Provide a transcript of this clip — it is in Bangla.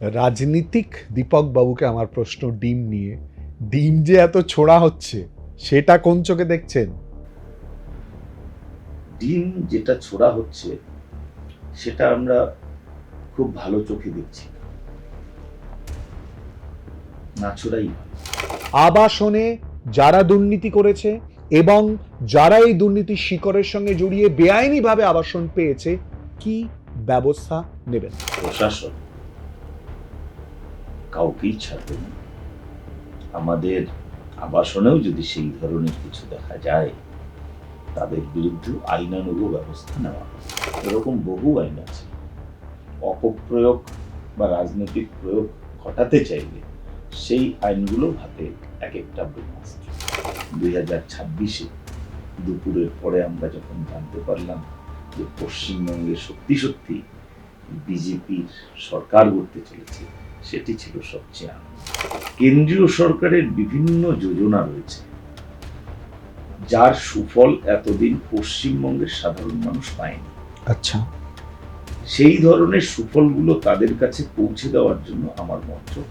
রাজনীতিক দীপক বাবুকে আমার প্রশ্ন ডিম নিয়ে। ডিম যে এত ছোড়া হচ্ছে সেটা কোন চোখে দেখছেন? ডিম যেটা ছোড়া হচ্ছে সেটা আমরা খুব ভালো চোখে দেখছি, না ছোড়াই ভালো। আবাসনে যারা দুর্নীতি করেছে এবং যারা এই দুর্নীতির শিকড়ের সঙ্গে জড়িয়ে বেআইনিভাবে আবাসন পেয়েছে, কি ব্যবস্থা নেবেন? প্রশাসন কাউকেই ছাড়বে না। আমাদের আবাসনেও যদি সেই ধরনের কিছু দেখা যায়, তাদের বিরুদ্ধে আইনানুগ ব্যবস্থা নেওয়া হবে। এরকম বহু আইন আছে। অপপ্রয়োগ বা রাজনৈতিক প্রয়োগ ঘটাতে চাইলে সেই আইনগুলো হাতে এক একটা ব্রহ্মাস্ত্র। 2026-এ দুপুরের পরে আমরা যখন জানতে পারলাম যে পশ্চিমবঙ্গে সত্যি সত্যি বিজেপির সরকার গড়তে চলেছে, সেটি ছিল সবচেয়ে আনন্দ। কেন্দ্রীয় সরকারের বিভিন্ন যোজনা রয়েছে যার সুফল এতদিন পশ্চিমবঙ্গের সাধারণ মানুষ পায়নি। আচ্ছা, সেই ধরনের সুফলগুলো তাদের কাছে পৌঁছে দেওয়ার জন্য আমার মন্ত্রক